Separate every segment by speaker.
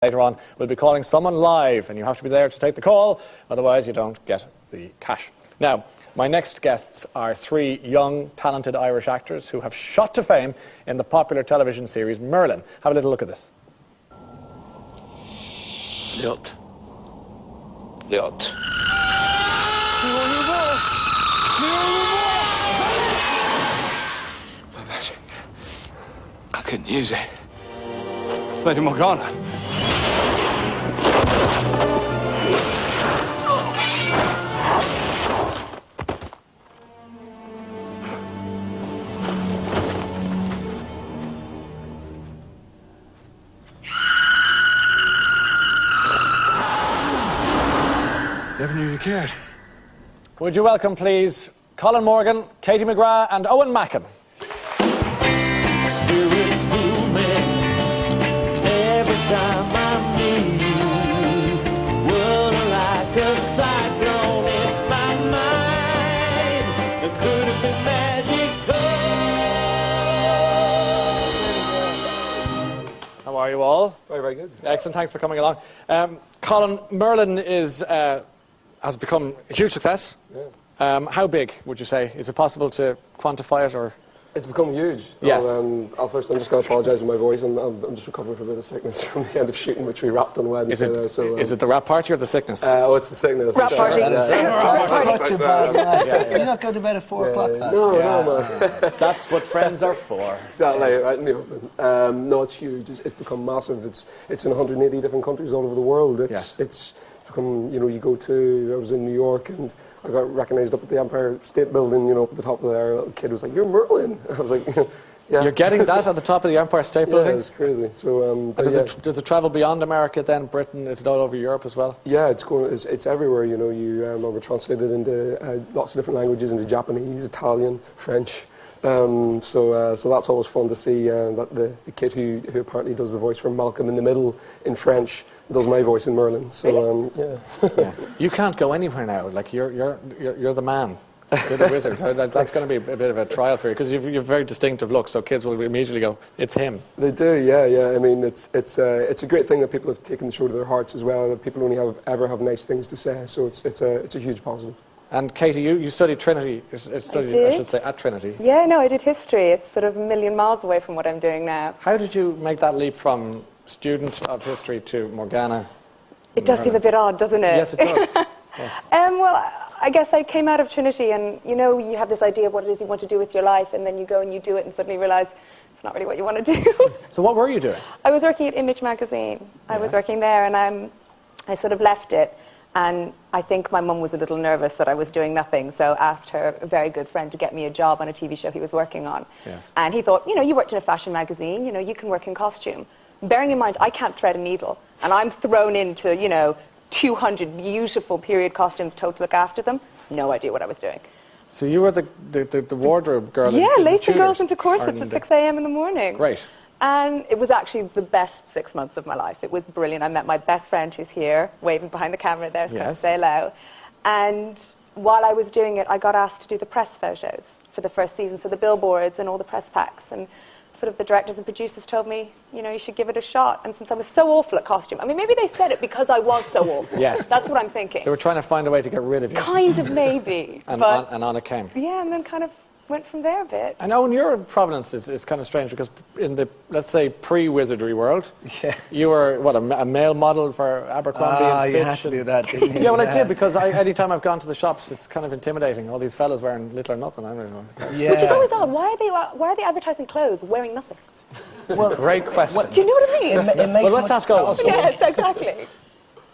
Speaker 1: Later on, we'll be calling someone live, and you have to be there to take the call, otherwise you don't get the cash. Now, my next guests are three young, talented Irish actors who have shot to fame in the popular television series Merlin. Have a little look at this.
Speaker 2: Liot. Liot. My magic. I couldn't use it. Lady Morgana.
Speaker 3: Never knew you cared.
Speaker 1: Would you welcome, please, Colin Morgan, Katie McGrath and Owen Macken.
Speaker 4: Spirits moving every time I meet you. World like a cyclone in my mind. It could have been magical.
Speaker 1: How are you all?
Speaker 3: Very, very good.
Speaker 1: Excellent, thanks for coming along. Colin, Merlin has become a huge success.
Speaker 3: Yeah.
Speaker 1: How big, would you say? Is it possible to quantify it, or...?
Speaker 3: It's become huge.
Speaker 1: Yes.
Speaker 3: First, I'm just going to apologise for my voice. I'm just recovering from a bit of sickness from the end of shooting, which we wrapped on Wednesday.
Speaker 1: Is it the rap party or the sickness?
Speaker 3: Oh, it's the sickness.
Speaker 5: Rap party.
Speaker 4: Such a bad night. You're not going to bed at 4 o'clock.
Speaker 3: No,
Speaker 1: That's what friends are for.
Speaker 3: exactly, right in the open. No, it's huge. It's become massive. It's in 180 different countries all over the world. It's become, you go to, I was in New York and I got recognised up at the Empire State Building, at the top of there. A little kid was like, "You're Merlin." I was like, "Yeah."
Speaker 1: You're getting that at the top of the Empire State Building?
Speaker 3: Yeah, it's crazy. So,
Speaker 1: does it travel beyond America then, Britain? Is it all over Europe as well?
Speaker 3: Yeah, it's everywhere. We're translated into lots of different languages, into Japanese, Italian, French. So that's always fun to see that the kid who apparently does the voice for Malcolm in the Middle in French does my voice in Merlin. So
Speaker 1: Yeah. You can't go anywhere now. Like you're the man. You're the wizard. That's going to be a bit of a trial for you because you've a very distinctive look. So kids will immediately go, "It's him."
Speaker 3: They do, yeah. I mean, it's a great thing that people have taken the show to their hearts as well. That people only ever have nice things to say. So it's a huge positive.
Speaker 1: And Katie, you studied Trinity. I should say, at Trinity.
Speaker 5: Yeah, no, I did history. It's sort of a million miles away from what I'm doing now.
Speaker 1: How did you make that leap from student of history to Morgana?
Speaker 5: It does seem a bit odd, doesn't it?
Speaker 1: Yes, it does. Yes.
Speaker 5: Well, I guess I came out of Trinity and, you have this idea of what it is you want to do with your life, and then you go and you do it and suddenly realise it's not really what you want to do.
Speaker 1: So what were you doing?
Speaker 5: I was working at Image magazine. I was working there, and I sort of left it. And I think my mum was a little nervous that I was doing nothing, so asked her, a very good friend, to get me a job on a TV show he was working on.
Speaker 1: Yes.
Speaker 5: And he thought, you worked in a fashion magazine, you can work in costume. Bearing in mind, I can't thread a needle, and I'm thrown into, 200 beautiful period costumes told to look after them. No idea what I was doing.
Speaker 1: So you were the wardrobe girl.
Speaker 5: Yeah,
Speaker 1: in
Speaker 5: lacing
Speaker 1: Tudors,
Speaker 5: girls into corsets at 6 a.m. in the morning.
Speaker 1: Great.
Speaker 5: And it was actually the best 6 months of my life. It was brilliant. I met my best friend who's here, waving behind the camera there, so I can say hello. And while I was doing it, I got asked to do the press photos for the first season, so the billboards and all the press packs. And sort of the directors and producers told me, you should give it a shot. And since I was so awful at costume, I mean, maybe they said it because I was so awful.
Speaker 1: Yes.
Speaker 5: That's what I'm thinking.
Speaker 1: They were trying to find a way to get rid of you.
Speaker 5: Kind of, maybe.
Speaker 1: and on it came.
Speaker 5: Yeah, and then kind of went from there a bit.
Speaker 1: I know, in your provenance is kind of strange because in the, let's say, pre-wizardry world, you were, a male model for Abercrombie and Fitch?
Speaker 4: You had to do that, didn't you?
Speaker 1: Yeah, well, I did, because anytime I've gone to the shops, it's kind of intimidating. All these fellas wearing little or nothing. I don't know.
Speaker 5: Yeah. Which is always odd. Why are they advertising clothes wearing nothing?
Speaker 1: Well, great question.
Speaker 5: Do you know what I mean?
Speaker 4: It makes
Speaker 1: let's ask Owen.
Speaker 5: Yes, exactly.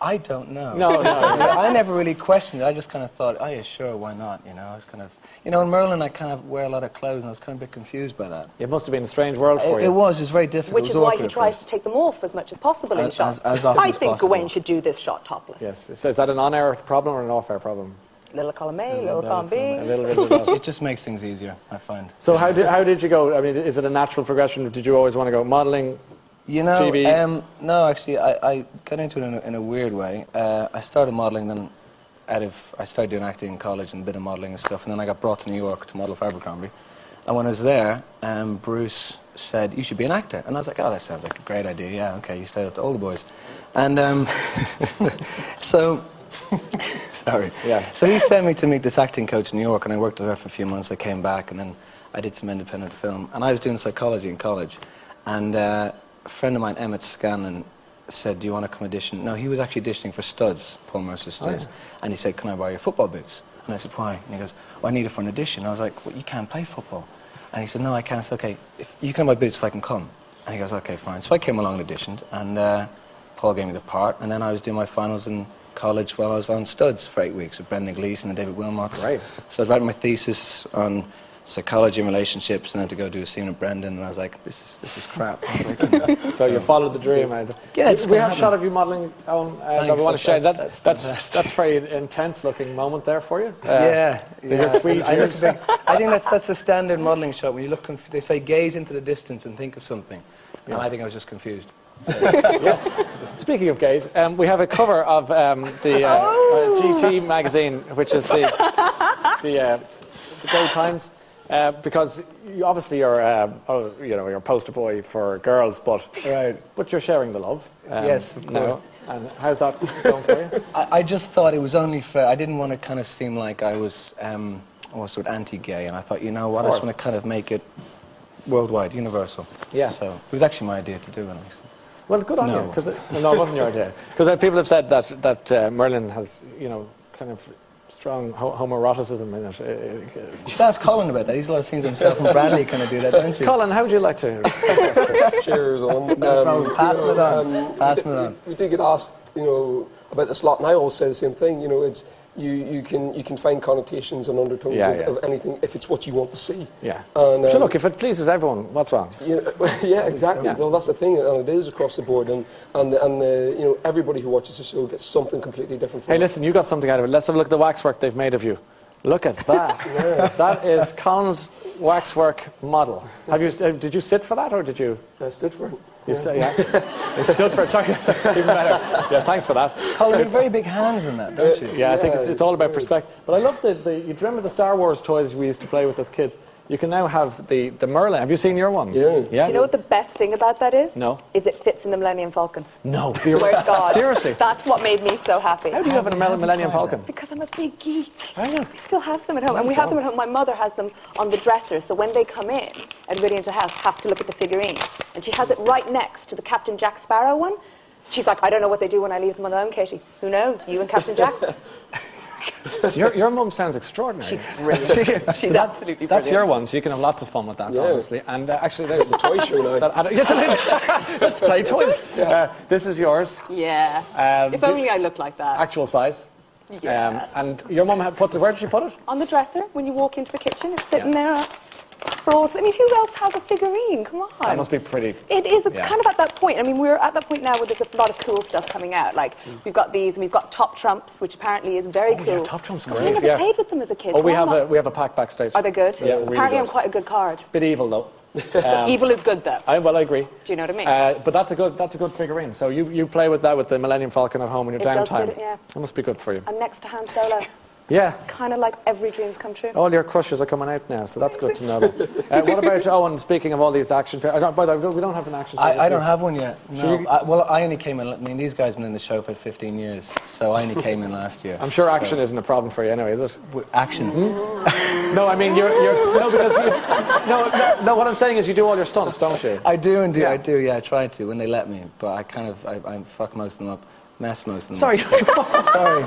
Speaker 4: I don't know.
Speaker 1: No.
Speaker 4: I never really questioned it. I just kind of thought, oh yeah, sure, why not? I was kind of, in Merlin, I kind of wear a lot of clothes, and I was kind of a bit confused by that.
Speaker 1: It must have been a strange world for you.
Speaker 4: It was very difficult.
Speaker 5: Which is why he tries to take them off as much as possible in shots.
Speaker 4: As often
Speaker 5: I
Speaker 4: as
Speaker 5: think
Speaker 4: possible.
Speaker 5: Gawain should do this shot topless.
Speaker 1: Yes. So is that an on-air problem or an off-air problem?
Speaker 5: Little column A, little column B.
Speaker 1: A little bit of both.
Speaker 4: It just makes things easier, I find.
Speaker 1: So how did you go? I mean, is it a natural progression? Did you always want to go modelling, TV?
Speaker 4: No, actually, I got into it in a weird way. I started modelling, then I started doing acting in college and a bit of modelling and stuff, and then I got brought to New York to model for Abercrombie.
Speaker 6: And when I was there, Bruce said, you should be an actor. And I was like, oh, that sounds like a great idea. Yeah, okay, you stay with all the boys. And so, sorry. Yeah. So he sent me to meet this acting coach in New York, and I worked with her for a few months. I came back, and then I did some independent film. And I was doing psychology in college. And a friend of mine, Emmett Scanlon, said, do you want to come audition? No, he was actually auditioning for Studs, Paul Mercer's Studs. Oh, yeah. And he said, can I borrow your football boots? And I said, why? And he goes, well, I need it for an audition. And I was like, well, you can't play football. And he said, no, I can't. I said, okay, if you can have my boots if I can come. And he goes, okay, fine. So I came along and auditioned, and Paul gave me the part, and then I was doing my finals in college while I was on Studs for 8 weeks with Brendan Gleeson and David Wilmot.
Speaker 1: Great.
Speaker 6: So I was writing my thesis on psychology and relationships, and then to go do a scene with Brendan, and I was like, this is crap. I was like,
Speaker 1: so you followed the dream.
Speaker 6: Yeah,
Speaker 1: we have a shot of you modelling, Owen, that we want to share. That's very intense looking moment there for you.
Speaker 6: Yeah.
Speaker 1: I
Speaker 6: think that's the standard modelling shot. When you look, they say gaze into the distance and think of something. And I think I was just confused. So.
Speaker 1: Yes. Speaking of gays, we have a cover of the GT magazine, which is the Gay Times. Because obviously you're a poster boy for girls, but you're sharing the love.
Speaker 6: Yes, of course.
Speaker 1: And how's that going for you?
Speaker 6: I just thought it was only fair. I didn't want to kind of seem like I was sort of anti-gay, and I thought, you know what, I just want to kind of make it worldwide, universal. Yeah. So it was actually my idea to do it.
Speaker 1: Well, good on you. Because no, it wasn't your idea. Because people have said that Merlin has, kind of strong homoeroticism in it.
Speaker 6: You should ask Colin about that. He's a lot of scenes himself, and Bradley kind of do that, don't you?
Speaker 1: Colin, how would you like to discuss this?
Speaker 3: Cheers on.
Speaker 6: Passing it on. Passing it on.
Speaker 3: We do get asked, about the slot, and I always say the same thing. It's you can find connotations and undertones of anything if it's what you want to see.
Speaker 1: Yeah. And, so look, if it pleases everyone, what's wrong?
Speaker 3: Yeah, exactly. Yeah. Well, that's the thing, and it is across the board, and everybody who watches the show gets something completely different from it.
Speaker 1: Hey, listen, you got something out of it. Let's have a look at the waxwork they've made of you. Look at that. Yeah. That is Colin's waxwork model. Did you sit for that, or did you?
Speaker 3: I stood for it.
Speaker 1: You it stood for it. Sorry, even better. Yeah, thanks for that.
Speaker 6: Colin, you have very big hands in that, don't you?
Speaker 1: Yeah, I think it's all about perspective. But I love you remember the Star Wars toys we used to play with as kids? You can now have the Merlin. Have you seen your one?
Speaker 3: Yeah.
Speaker 5: Do you know what the best thing about that is?
Speaker 1: No.
Speaker 5: Is it fits in the Millennium Falcon.
Speaker 1: No.
Speaker 5: Swear to God.
Speaker 1: Seriously?
Speaker 5: That's what made me so happy.
Speaker 1: How do you have a Millennium Falcon?
Speaker 5: Because I'm a big geek.
Speaker 1: I know.
Speaker 5: We still have them at home. And we have them at home. My mother has them on the dresser. So when they come in, everybody in the house has to look at the figurine. And she has it right next to the Captain Jack Sparrow one. She's like, I don't know what they do when I leave them alone, Katie. Who knows? You and Captain Jack?
Speaker 1: Your mum sounds extraordinary.
Speaker 5: She's brilliant. She's absolutely brilliant.
Speaker 1: That's your one, so you can have lots of fun with that, honestly. And actually, there's
Speaker 3: a toy show now.
Speaker 1: Let's play toys. Yeah. This is yours.
Speaker 5: Yeah. If only I looked like that.
Speaker 1: Actual size.
Speaker 5: Yeah.
Speaker 1: And your mum puts it. Where did she put it?
Speaker 5: On the dresser. When you walk into the kitchen, it's sitting there. For all, I mean, who else has a figurine? Come on.
Speaker 1: That must be pretty.
Speaker 5: It is. It's kind of at that point. I mean, we're at that point now where there's a lot of cool stuff coming out. Like, we've got these, and we've got Top Trumps, which apparently is very cool.
Speaker 1: Yeah, Top Trumps are great.
Speaker 5: I never played with them as a kid.
Speaker 1: Oh, we have a pack backstage.
Speaker 5: Are they good?
Speaker 1: Yeah, really
Speaker 5: apparently,
Speaker 1: good.
Speaker 5: I'm quite a good card.
Speaker 1: Bit evil though.
Speaker 5: Evil is good though.
Speaker 1: I agree.
Speaker 5: Do you know what I mean?
Speaker 1: But that's a good figurine. So you play with that with the Millennium Falcon at home in your downtime. It must be good for you.
Speaker 5: I'm next to Han Solo.
Speaker 1: Yeah.
Speaker 5: It's kind of like every dream's come true.
Speaker 1: All your crushes are coming out now, so that's good to know. What about Owen, speaking of all these action films? By the way, we don't have an action film.
Speaker 6: I don't have one yet. No. I only came in, I mean, these guys have been in the show for 15 years, so I only came in last year.
Speaker 1: I'm sure action isn't a problem for you anyway, is it?
Speaker 6: Action?
Speaker 1: No, I mean, no, what I'm saying is you do all your stunts, don't you?
Speaker 6: I do, I try to, when they let me, but I fuck most of them up. Mess most of them.
Speaker 1: Sorry.
Speaker 6: Sorry.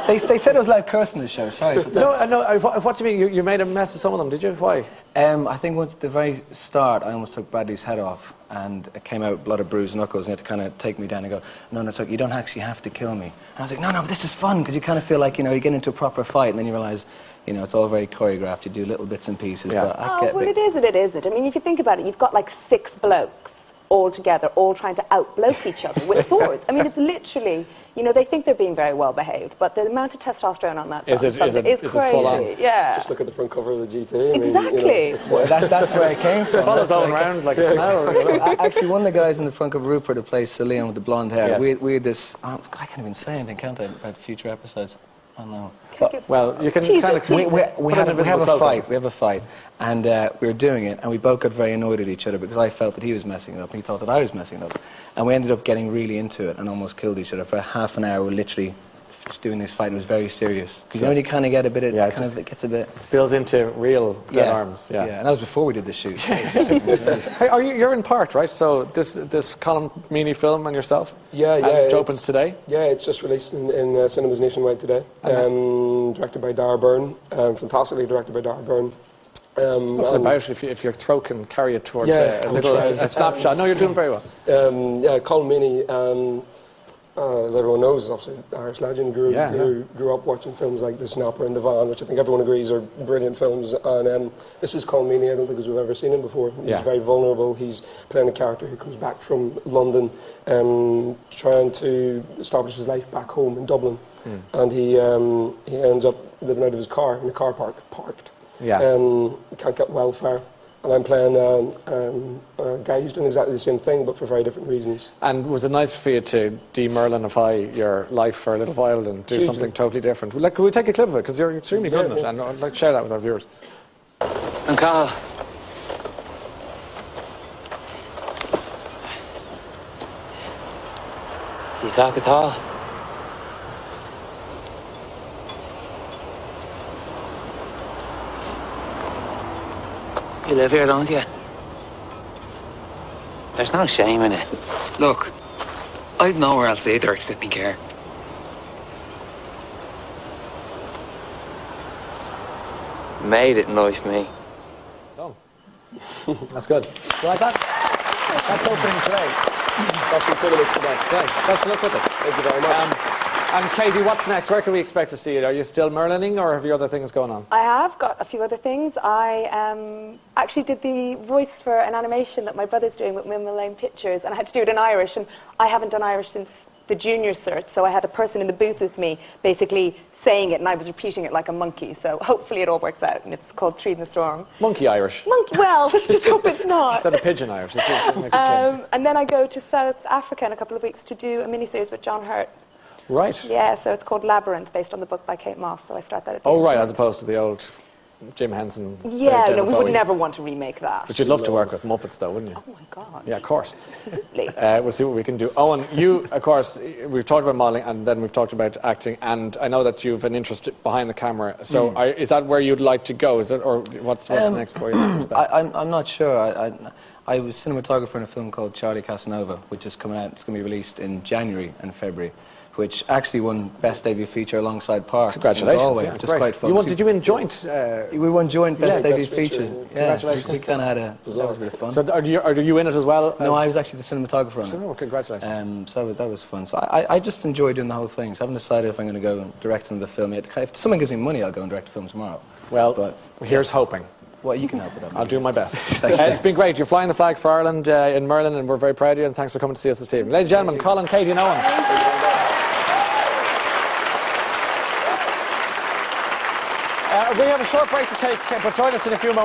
Speaker 6: They said I was allowed cursing the show. Sorry.
Speaker 1: No. What do you mean? You made a mess of some of them, did you? Why?
Speaker 6: I think once at the very start, I almost took Bradley's head off, and it came out with a lot of bruised knuckles, and he had to kind of take me down and go, no, it's like, you don't actually have to kill me. And I was like, no, but this is fun, because you kind of feel like, you get into a proper fight, and then you realise, it's all very choreographed. You do little bits and pieces.
Speaker 5: Yeah. But it isn't. I mean, if you think about it, you've got like 6 blokes all together, all trying to out-bloke each other with swords. I mean, it's literally, they think they're being very well behaved, but the amount of testosterone on that is crazy.
Speaker 1: Full on?
Speaker 5: Yeah.
Speaker 3: Just look at the front cover of the GT.
Speaker 5: Exactly.
Speaker 6: That's where it came from.
Speaker 1: Follows all around like a smell.
Speaker 6: Actually, one of the guys in the front cover, Rupert, who plays Celine with the blonde hair, we had this. I can't even say anything, can't I, about future episodes? I know.
Speaker 1: Well, you can kind of...
Speaker 6: We have a fight, and we were doing it, and we both got very annoyed at each other because I felt that he was messing it up, and he thought that I was messing it up. And we ended up getting really into it and almost killed each other. For half an hour, we were literally doing this fight, and it was was very serious. Because you know, you kind of get a bit of... Yeah, it gets a bit...
Speaker 1: It spills into real dead arms. Yeah,
Speaker 6: and that was before we did the shoot.
Speaker 1: Hey, you're in part, right? So this Colin Meaney film and yourself?
Speaker 3: Yeah.
Speaker 1: And it opens today?
Speaker 3: Yeah, it's just released in cinemas nationwide today. Directed by Dara Byrne, fantastically directed by Dara Byrne.
Speaker 1: What's it about if your throat can carry it towards a snapshot? No, you're doing very well.
Speaker 3: Colin Meaney, as everyone knows, is obviously an Irish legend. Grew up watching films like The Snapper and The Van, which I think everyone agrees are brilliant films. And this is Colin Meaney. I don't think we've ever seen him before. He's very vulnerable. He's playing a character who comes back from London, trying to establish his life back home in Dublin. And he ends up living out of his car in a car park, parked. Can't get welfare. And I'm playing a guy who's doing exactly the same thing, but for very different reasons.
Speaker 1: And was it nice for you to de-Merlinify your life for a little while and do something totally different? Like, could we take a clip of it? Because you're extremely good at it, and I'd like to share that with our viewers.
Speaker 2: And Carl. Do you talk at all? You live here, don't you? There's no shame in it. Look, I've nowhere else either except me care. Made it in life, me.
Speaker 1: Done. That's good. You like that? That's opening today.
Speaker 3: That's in cinemas today.
Speaker 1: Yeah, best of luck with it.
Speaker 3: Thank you very much.
Speaker 1: And Katie, what's next? Where can we expect to see it? Are you still Merlining, or have you other things going on?
Speaker 5: I have got a few other things. I actually did the voice for an animation that my brother's doing with Milne Lane Pictures, and I had to do it in Irish, and I haven't done Irish since the junior cert, so I had a person in the booth with me basically saying it, and I was repeating it like a monkey, so hopefully it all works out, and it's called Tread in the Storm.
Speaker 1: Monkey Irish.
Speaker 5: Well, let's just hope it's not.
Speaker 1: Instead of pigeon Irish.
Speaker 5: And then I go to South Africa in a couple of weeks to do a miniseries with John Hurt.
Speaker 1: Right.
Speaker 5: Yeah, so it's called Labyrinth, based on the book by Kate Moss, so I start that at the
Speaker 1: Oh, right, as opposed to the old Jim Henson.
Speaker 5: Yeah, no, we would never want to remake that.
Speaker 1: But you'd love to work with Muppets, though, wouldn't you?
Speaker 5: Oh, my God.
Speaker 1: Yeah, of course.
Speaker 5: Absolutely.
Speaker 1: We'll see what we can do. Owen, you, of course, we've talked about modelling, and then we've talked about acting, and I know that you've an interest behind the camera. So is that where you'd like to go? Is it, or what's next for you?
Speaker 6: I'm not sure. I was cinematographer in a film called Charlie Casanova, which is coming out. It's going to be released in January and February, which actually won Best Debut Feature alongside Parks.
Speaker 1: Congratulations.
Speaker 6: Galway,
Speaker 1: Yeah,
Speaker 6: which is quite fun.
Speaker 1: Did you win joint?
Speaker 6: We won joint Best Debut
Speaker 3: Best Feature.
Speaker 6: Feature.
Speaker 1: Congratulations.
Speaker 6: We kind of had that was a bit of fun.
Speaker 1: So are you in it as well?
Speaker 6: No, I was actually the cinematographer on it.
Speaker 1: Oh, congratulations.
Speaker 6: So that was fun. So I just enjoy doing the whole thing. So I haven't decided if I'm going to go and direct another film yet. If someone gives me money, I'll go and direct a film tomorrow.
Speaker 1: Well, here's hoping.
Speaker 6: Well, you can help with that.
Speaker 1: I'll do my best. It's been great. You're flying the flag for Ireland in Merlin, and we're very proud of you, and thanks for coming to see us this evening. Ladies and gentlemen, Colin, Katie and Owen. We have a short break to take, but join us in a few moments.